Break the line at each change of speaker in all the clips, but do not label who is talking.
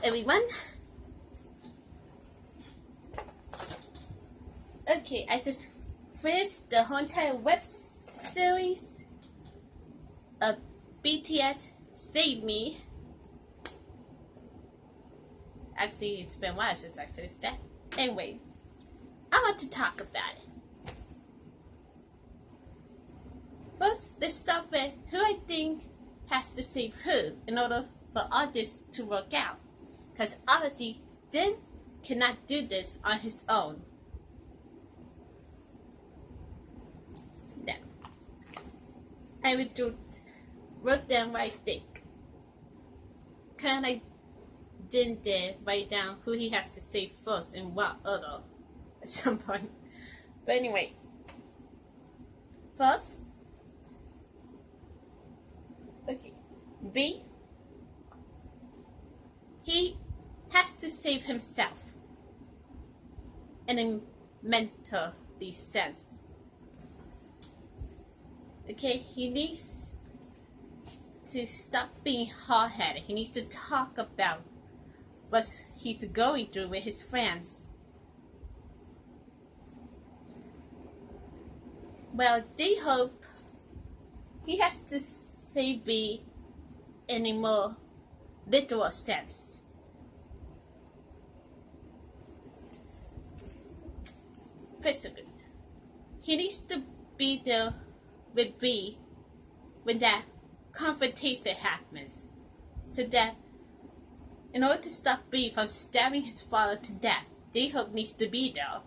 everyone. Okay, I just finished the whole entire web series of BTS Save Me. Actually, it's been a while since I finished that. Anyway, I want to talk about it. First, let's start with who I think has to save who in order for all this to work out. Because obviously, Jin cannot do this on his own. Now, I will wrote down what I think. Kind of Jin did write down who he has to save first and what order at some point. But anyway, first, okay, B, he has to save himself in a mentally sense. Okay, he needs to stop being hard-headed. He needs to talk about what he's going through with his friends. Well, they hope he has to save B in a more literal sense. Physically, he needs to be there with B when that confrontation happens, so that in order to stop B from stabbing his father to death, J-Hope needs to be there.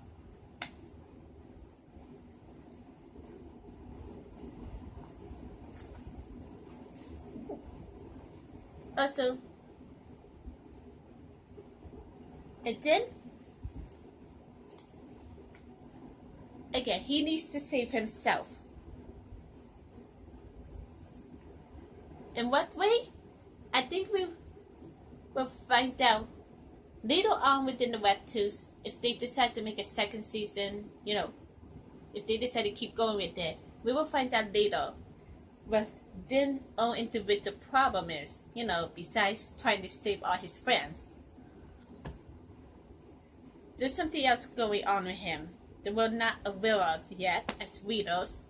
Also, and then again, he needs to save himself. In what way? I think we will find out later on within the webtoons if they decide to make a second season, if they decide to keep going with it. We will find out later what Jin's own individual problem is, besides trying to save all his friends. There's something else going on with him that we're not aware of yet as readers.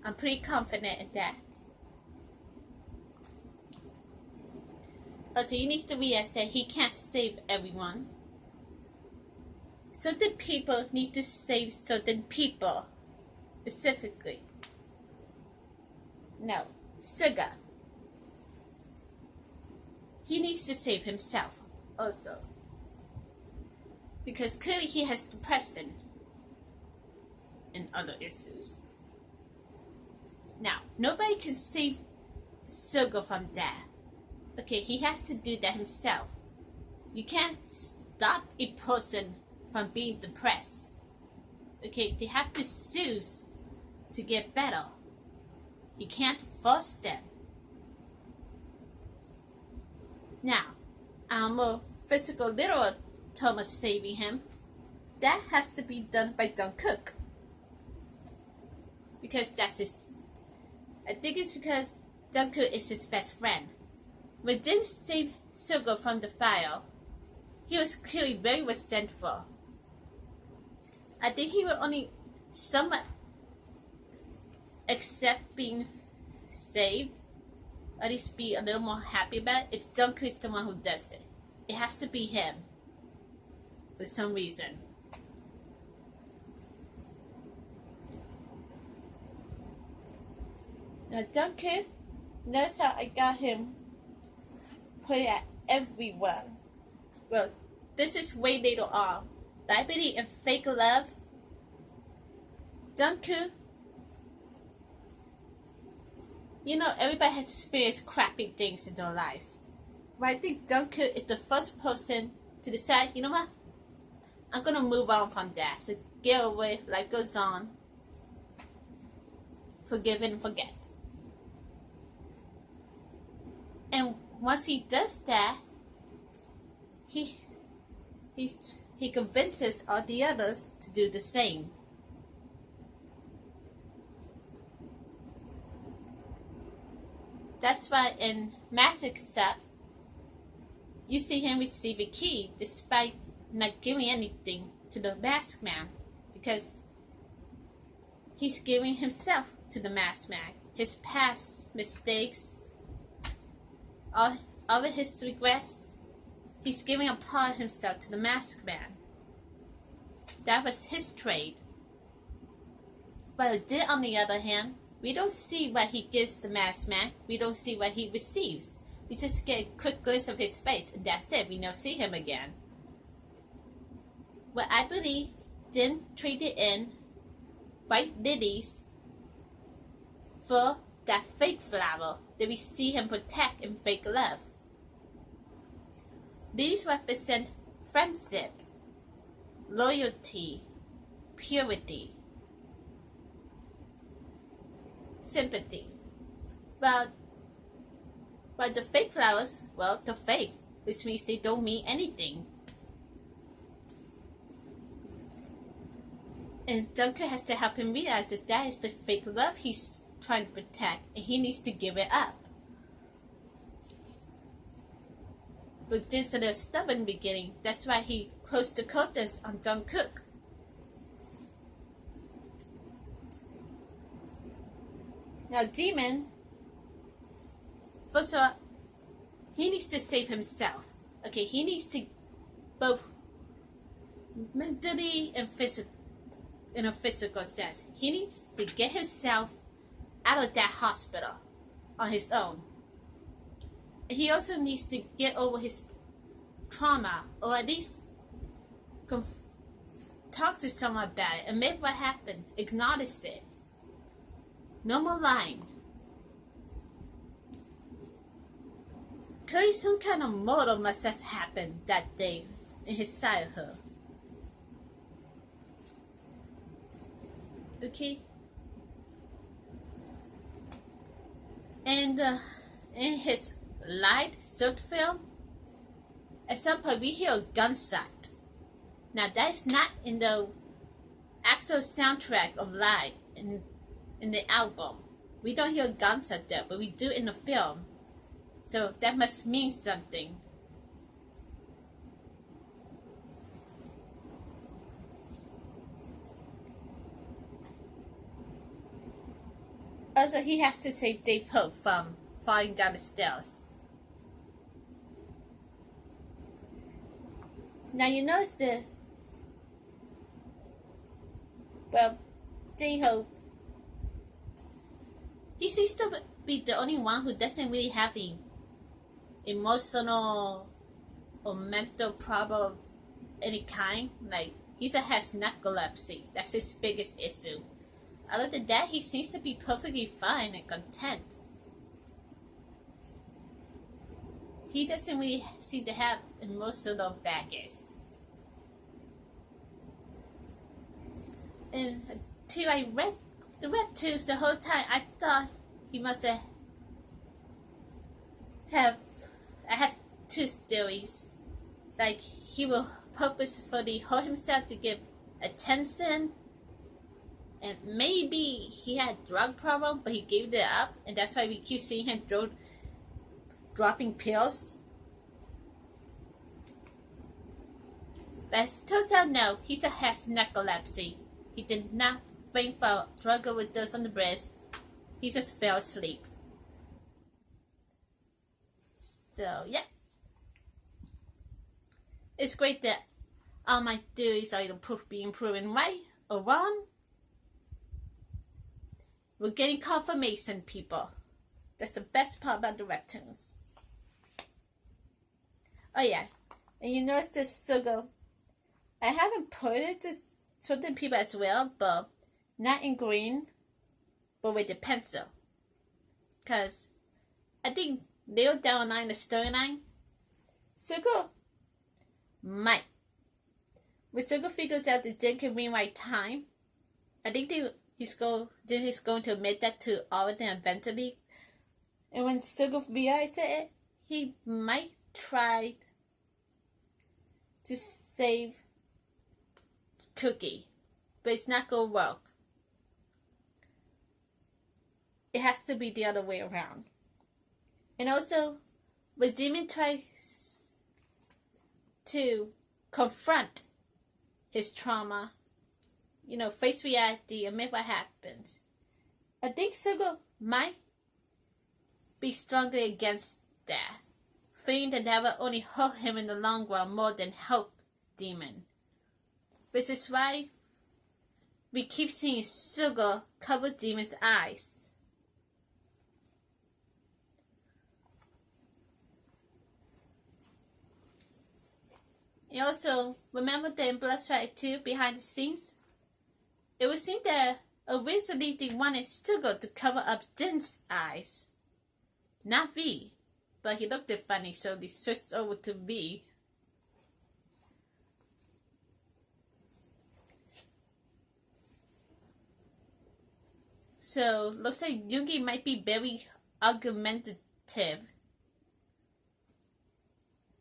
I'm pretty confident in that. Also, you need to realize that he can't save everyone. Certain people need to save certain people specifically. Now, Suga, he needs to save himself also, because clearly he has depression and other issues. Now, nobody can save Suga from that. Okay, he has to do that himself. You can't stop a person from being depressed. Okay, they have to choose to get better. You can't force them. Now, our more physical, literal term of saving him, that has to be done by Jungkook. Because that's his... I think it's because Jungkook is his best friend. When Jin saved Suga from the fire, he was clearly very resentful. I think he will only somewhat accept being saved, or at least be a little more happy about it, if Jungkook is the one who does it. It has to be him, for some reason. Now Jungkook, notice how I got him put it at everywhere. Well, this is way later on. But I believe in fake love, Jungkook, everybody has experienced crappy things in their lives. But I think Jungkook is the first person to decide, you know what? I'm gonna move on from that. So get away, life goes on. Forgive and forget. And once he does that, he convinces all the others to do the same. That's why in Mass Accept, you see him receive a key despite not giving anything to the masked man, because he's giving himself to the masked man. His past mistakes, all of his regrets, he's giving a part of himself to the masked man. That was his trade. But Din, on the other hand, we don't see what he gives the masked man. We don't see what he receives. We just get a quick glimpse of his face, and that's it. We never see him again. Well, I believe Din traded in white lilies for that fake flower that we see him protect in fake love. These represent friendship, loyalty, purity, sympathy. But the fake flowers, well, they're fake, which means they don't mean anything. And Duncan has to help him realize that that is the fake love he's trying to protect, and he needs to give it up. But Din's a little stubborn in the beginning. That's why he closed the curtains on Jungkook. Now, Demon, first of all, he needs to save himself. Okay, he needs to both mentally and physical, in a physical sense. He needs to get himself out of that hospital on his own. He also needs to get over his trauma, or at least talk to someone about it, admit what happened, acknowledge it. No more lying. Clearly some kind of murder must have happened that day in his childhood. Okay? And in his light short film, at some point we hear a gunshot. Now that is not in the actual soundtrack of Light in the album. We don't hear a gunshot there, but we do in the film. So that must mean something. Also, he has to save Dave Hope from falling down the stairs. Now you notice Dave Hope, he seems to be the only one who doesn't really have an emotional or mental problem of any kind. Like, he has narcolepsy. That's his biggest issue. Other than that, he seems to be perfectly fine and content. He doesn't really seem to have emotional baggage. And until I read the webtoons the whole time, I thought he must I have two theories. Like, he will purposefully hurt himself to give attention, and maybe he had a drug problem, but he gave it up, and that's why we keep seeing him dropping pills. But it turns out, no, he just has narcolepsy. He did not faint for drug overdose on the breast. He just fell asleep. So, yeah. It's great that all my theories are either being proven right or wrong. We're getting confirmation, people. That's the best part about the webtoons. Oh, yeah. And you notice this Sugo. I haven't put it to certain people as well, but not in green, but with the pencil. Because I think later down the line, the storyline, Sugo might. When Sugo figures out that Jin can rewrite time, I think he's going to admit that to all of them eventually. And when Sugo realizes it, he might try to save Cookie, but it's not going to work. It has to be the other way around. And also, when Demon tries to confront his trauma, face reality, admit what happens. I think Sugo might be strongly against that, feeling that that will only hurt him in the long run more than help Demon. Which is why we keep seeing Sugo cover Demon's eyes. And also, remember that in Blood Strike 2, behind the scenes, it was seen that originally they wanted Sugo to cover up Din's eyes, not V. But he looked funny, so they switched over to V. So, looks like Yoongi might be very argumentative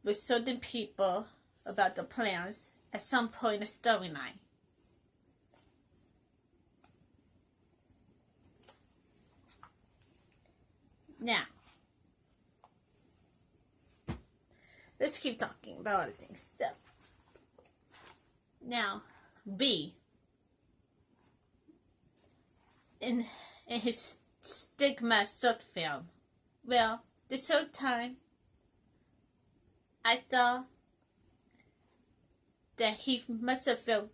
with certain people about the plans at some point in the storyline. Now, let's keep talking about other things. So, now, B, in his Stigma short film, well, this whole time, I thought that he must have felt,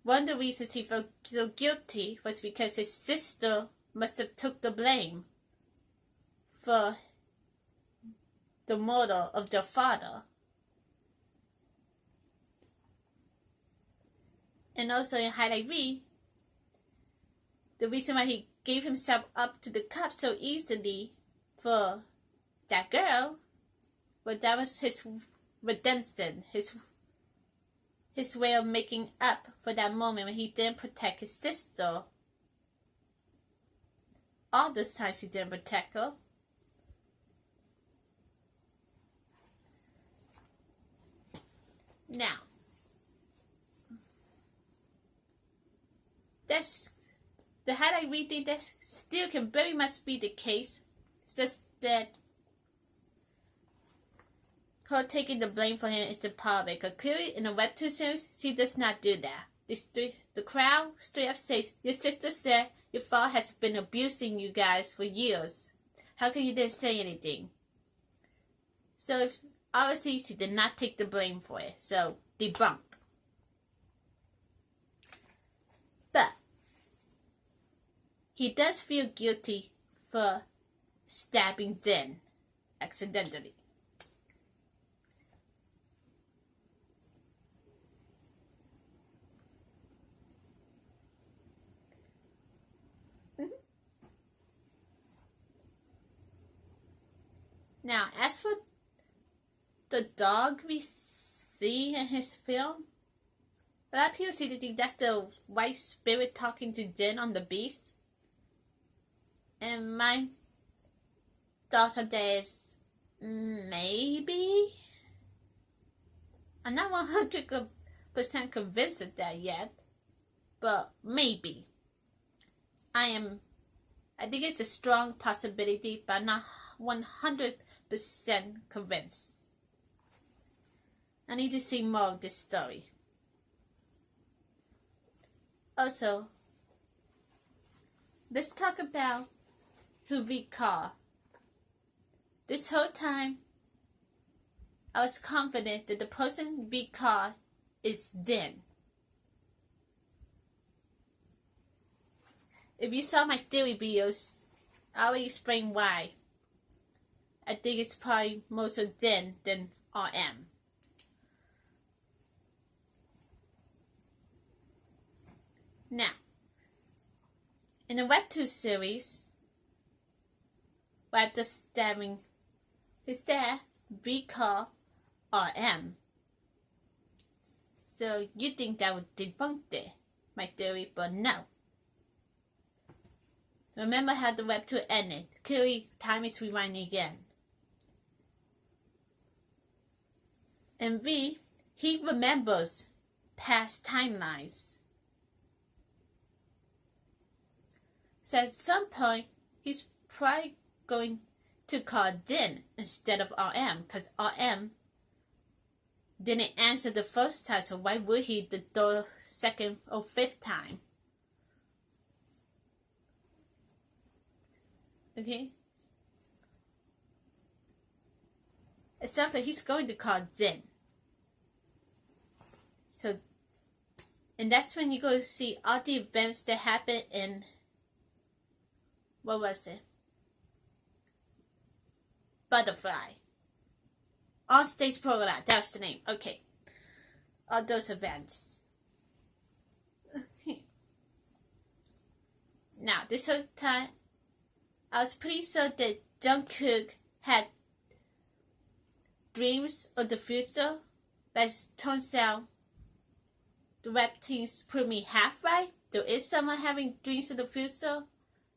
one of the reasons he felt so guilty was because his sister must have took the blame for the murder of their father. And also in Highlight V, the reason why he gave himself up to the cops so easily for that girl, but that was his redemption, his way of making up for that moment when he didn't protect his sister. All those times he didn't protect her. Now, that's the highlight reading. That still can very much be the case. It's just that her taking the blame for him is the problem. Because clearly in the webtoon series, she does not do that. The crowd straight up says, your sister said your father has been abusing you guys for years. How come you didn't say anything? So obviously she did not take the blame for it. So debunked. But he does feel guilty for stabbing Din accidentally. Now, as for the dog we see in his film, a lot of people seem to think that's the white spirit talking to Din on the beast. And my thoughts on that is, maybe? I'm not 100% convinced of that yet, but maybe. I think it's a strong possibility, but I'm not 100% convinced. I need to see more of this story. Also, let's talk about who we call. This whole time, I was confident that the person we call is Din. If you saw my theory videos, I will explain why. I think it's probably more so Din than RM. Now, in the webtoon series, after stabbing his dad, we call RM. So you think that would debunk my theory, but no. Remember how the webtoon ended. Clearly, time is rewinding again. And V, he remembers past timelines. So at some point, he's probably going to call Din instead of RM, because RM didn't answer the first time, so why would he the third, second, or fifth time? Okay? Except he's going to call Zen. So, and that's when you go to see all the events that happened in, what was it? Butterfly. On stage program, that was the name. Okay. All those events. Now, this whole time, I was pretty sure that Jungkook had dreams of the future, but it turns out the web teams proved me half right. There is someone having dreams of the future,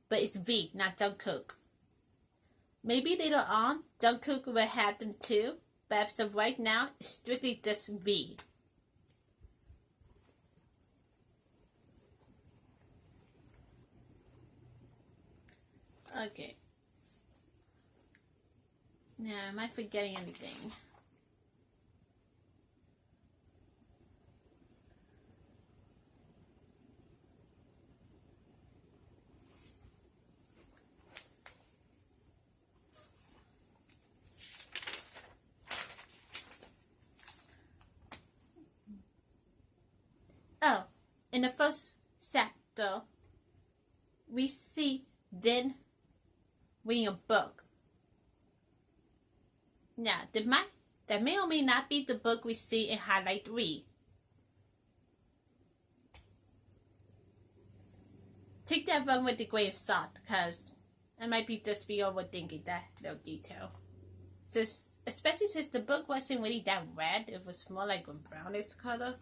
but it's V, not Jungkook. Maybe later on, Jungkook will have them too, but as of right now, it's strictly just V. Okay. Now, am I forgetting anything? Oh, in the first chapter, we see Din reading a book. Now, that may or may not be the book we see in Highlight 3. Take that one with a grain of salt, because I might be just be overthinking that little detail. Especially since the book wasn't really that red, it was more like a brownish color.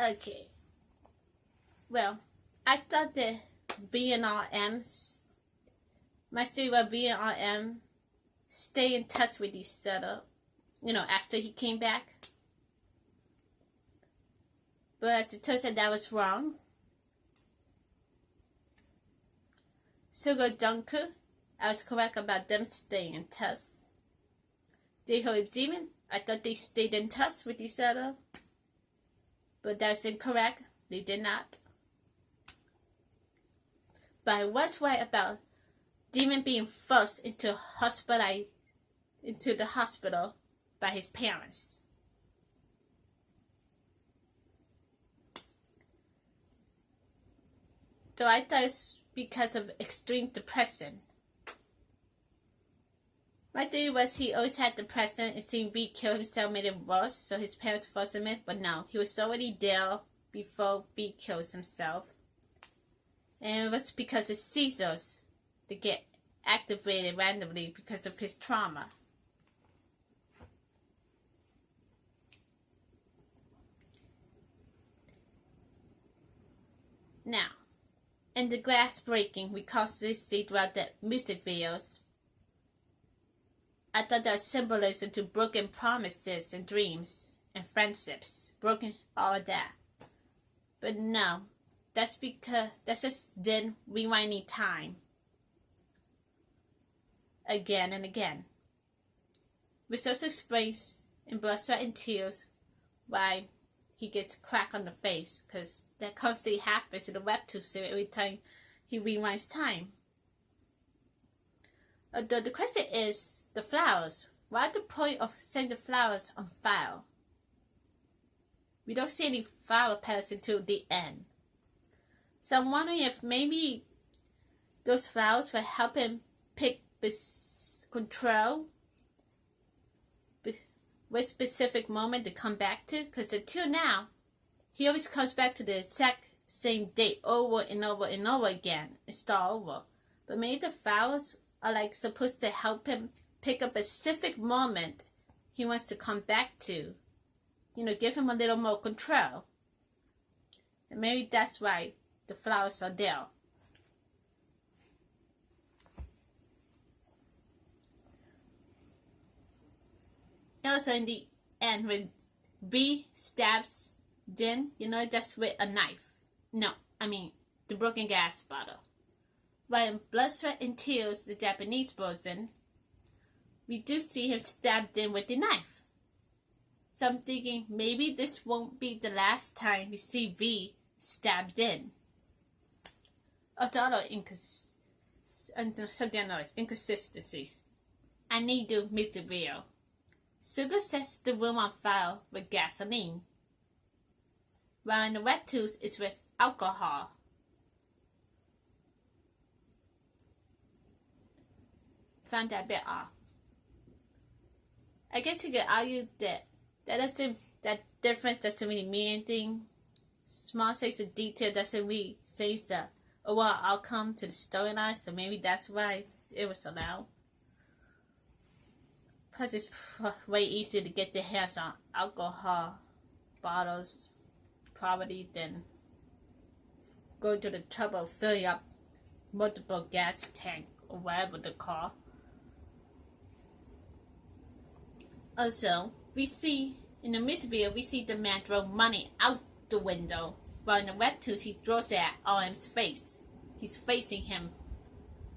Okay. Well, I thought that my theory was V and RM stay in touch with each other, after he came back. But as it turns out, that was wrong. Suga Jungkook, I was correct about them staying in touch. Daeho Jimin, I thought they stayed in touch with each other. But that's incorrect. They did not. But I was right about Demon being forced into the hospital by his parents. So I thought it's because of extreme depression. My theory was he always had depression and seeing V kill himself made it worse, so his parents forced him in. But no, he was already there before V kills himself. And it was because his seizures that get activated randomly because of his trauma. Now, in the glass breaking, we constantly see throughout the music videos. I thought there was symbolism to broken promises and dreams and friendships, broken all of that. But no, that's just then rewinding time again and again. Which also explains in Blood, Sweat, and Tears why he gets cracked on the face, because that constantly happens in the webtoon series every time he rewinds time. The question is the flowers. What's the point of sending the flowers on file? We don't see any flower petals until the end. So I'm wondering if maybe those flowers will help him pick control with specific moment to come back to. Because until now, he always comes back to the exact same date over and over and over again and start over. But maybe the flowers are like supposed to help him pick a specific moment he wants to come back to. Give him a little more control. And maybe that's why the flowers are there. Also in the end, when B stabs Jin, that's with a knife. No, I mean the broken gas bottle. While in Blood, Sweat, and Tears, the Japanese version, we do see him stabbed in with the knife. So I'm thinking maybe this won't be the last time we see V stabbed in. Also, other inconsistencies. I need to make the real. Sugar sets the room on fire with gasoline, while in the webtoons it's with alcohol. Found that a bit off. I guess you could argue that that difference doesn't really mean anything. Small sense of detail doesn't really say the overall outcome to the storyline, so maybe that's why it was allowed. Plus, it's way easier to get their hands on alcohol bottles probably than going to the trouble of filling up multiple gas tank or whatever they call. Also, we see in the music video, we see the man throw money out the window, while in the webtoons he throws it at RM's face. He's facing him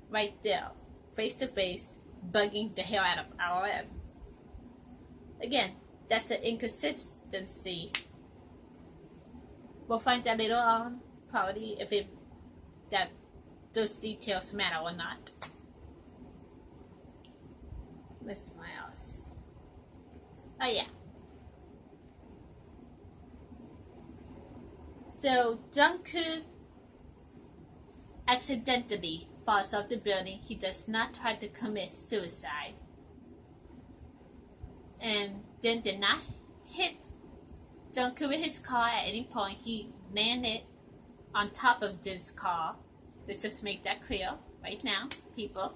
right there, face to face, bugging the hell out of RM. Again, that's an inconsistency. We'll find out later on, probably, if that those details matter or not. What's my else? Oh yeah. So Jungkook accidentally falls off the building. He does not try to commit suicide, and Jin did not hit Jungkook with his car at any point. He landed on top of Jin's car. Let's just make that clear right now, people.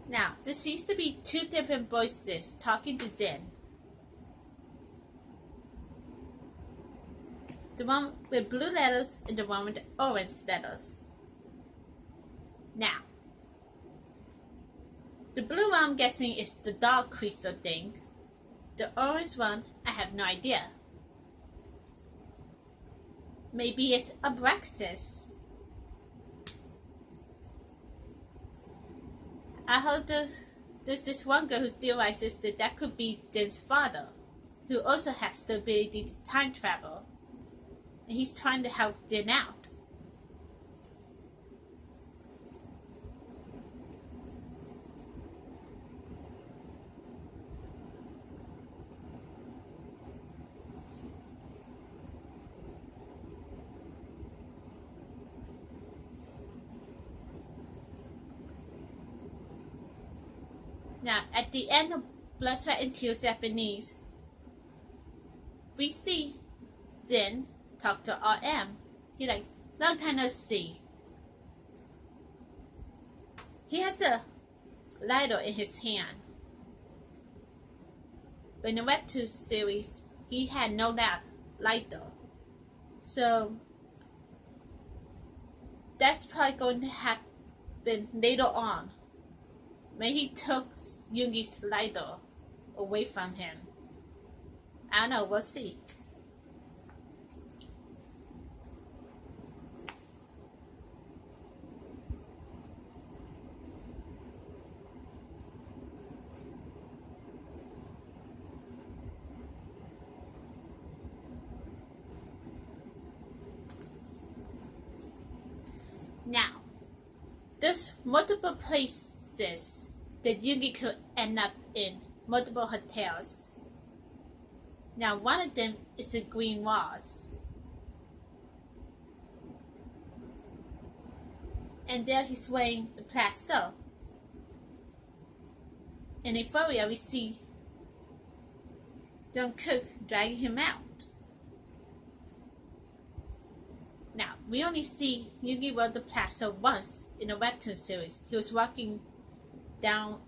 Now, there seems to be two different voices talking to Jin. The one with blue letters and the one with the orange letters. Now, the blue one I'm guessing is the dog creature thing. The orange one, I have no idea. Maybe it's Abraxas. I heard there's this one girl who theorizes that could be Jin's father, who also has the ability to time travel, and he's trying to help Jin out. Now, at the end of Blood, Sweat, and Tears Japanese, we see Jin talk to RM. He like, long time no see. He has the lighter in his hand. But in the Webtoon series, he had no lighter. So, that's probably going to happen later on. When he took Yoongi's lighter away from him. I don't know, we'll see. Now, there's multiple places that Yoongi could end up in, multiple hotels. Now, one of them is the Green Walls. And there he's wearing the plateau. In Euphoria, we see Jungkook dragging him out. Now, we only see Yoongi rode the plaza once in a webtoon series. He was walking down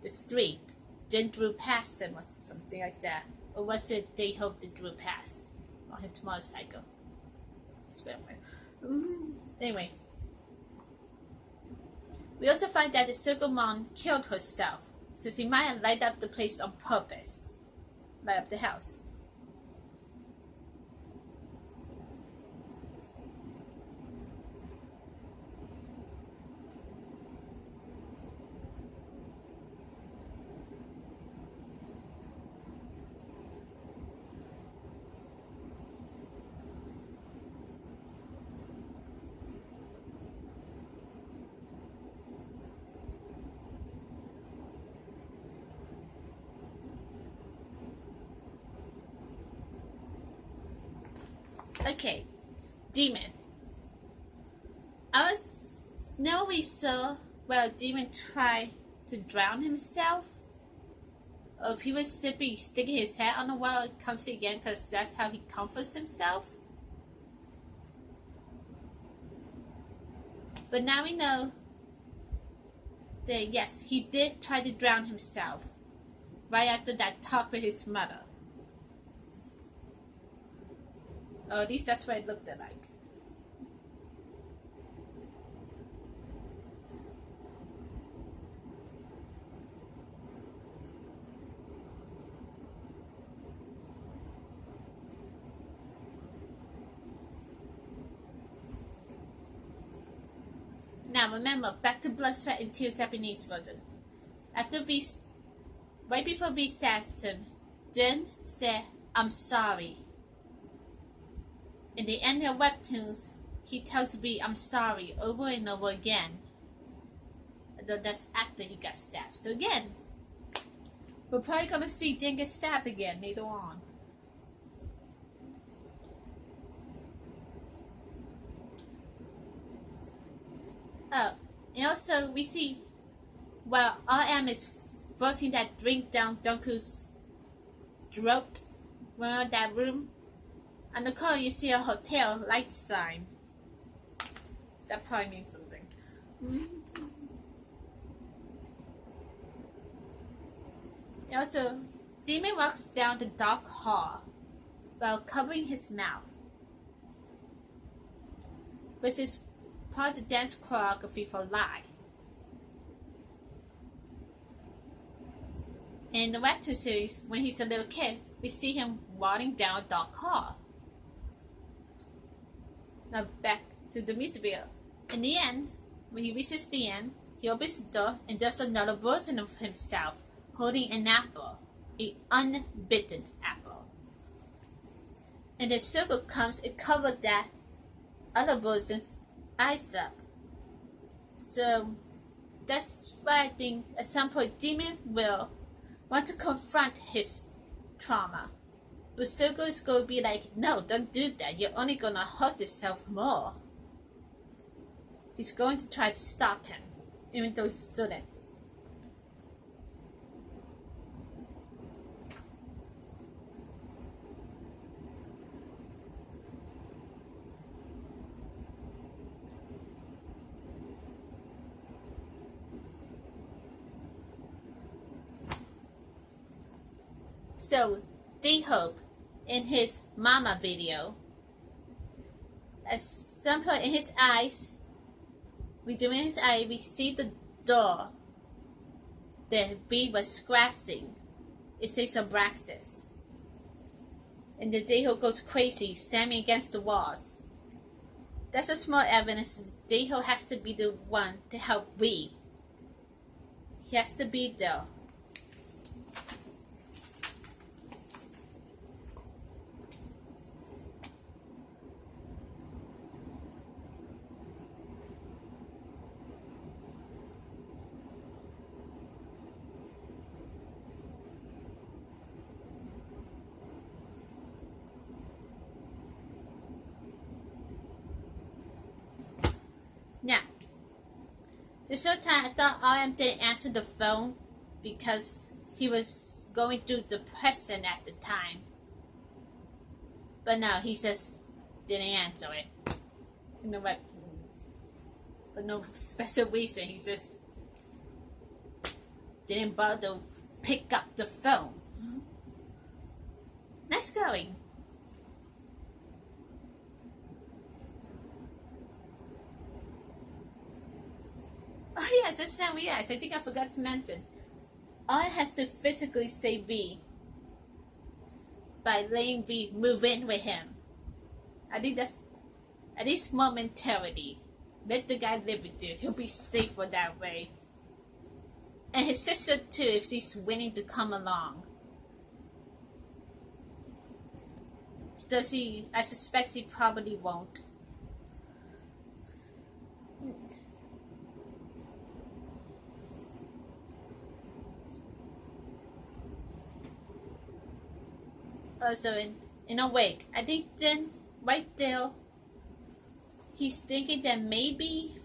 the street, then drew past him or something like that. Or was it they hoped it drew past on his motorcycle? Anyway. We also find that the Circle Mom killed herself, so she might have lighted up the place on purpose. Light up the house. Okay, Demon. We saw Demon tried to drown himself. Or if he was sticking his head on the water constantly again, because that's how he comforts himself. But now we know that yes, he did try to drown himself right after that talk with his mother. Or at least that's what it looked like. Now remember, back to Blood, Sweat, and Tears Japanese version. Right before V stabs him, Din said, "I'm sorry." In the end of webtoons, he tells V, "I'm sorry," over and over again. Although that's after he got stabbed. So again, we're probably gonna see Din get stabbed again later on. Oh, and also we see while RM is forcing that drink down Jungkook's throat around that room, on the corner you see a hotel light sign. That probably means something. And also, Demon walks down the dark hall while covering his mouth. This is part of the dance choreography for Lie. In the webtoon series, when he's a little kid, we see him walking down a dark hall. Now back to the music video. In the end, when he reaches the end, he opens the door and there's another version of himself holding an apple, an unbitten apple. And the circle comes and covers that other version's eyes up. So that's why I think at some point Demon will want to confront his trauma. But Circle is going to be like, "No, don't do that. You're only going to hurt yourself more." He's going to try to stop him, even though he shouldn't. So, D-Hope, in his Mama video, at some point in his eyes, we see the door that B was scratching. It says Abraxas. And the D-Hope goes crazy, standing against the walls. That's a small evidence that D-Hope has to be the one to help B. He has to be there. Now, this whole time I thought RM didn't answer the phone because he was going through depression at the time. But no, he just didn't answer it. You know what? For no special reason, he just didn't bother to pick up the phone. Nice going. Oh yes, that's how we act. I think I forgot to mention. I has to physically say V by letting V move in with him. I think that's at least more mentality. Let the guy live with you. He'll be safer that way. And his sister too, if she's willing to come along. Does he? I suspect he probably won't. Also, in a way, I think then right there, he's thinking that maybe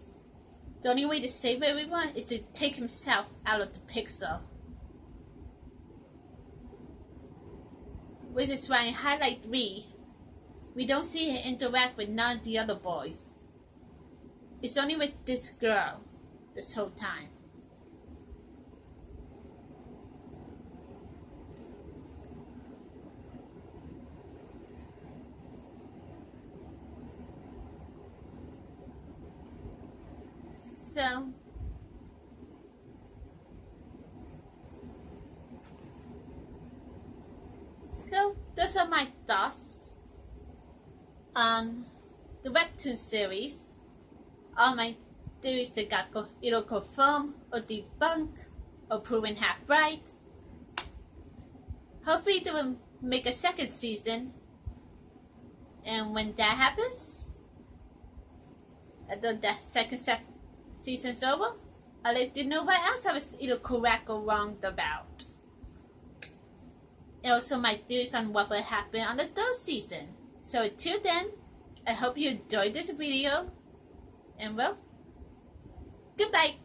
the only way to save everyone is to take himself out of the picture. Which is why in Highlight 3, we don't see him interact with none of the other boys. It's only with this girl this whole time. So those are my thoughts on the webtoon series. All my theories that got either confirmed or debunked or proven half right. Hopefully they will make a second season, and when that happens, after that second season's over, I'll let you know what else I was either correct or wrong about. And also my theories on what will happen on the third season. So until then, I hope you enjoyed this video. And well, goodbye.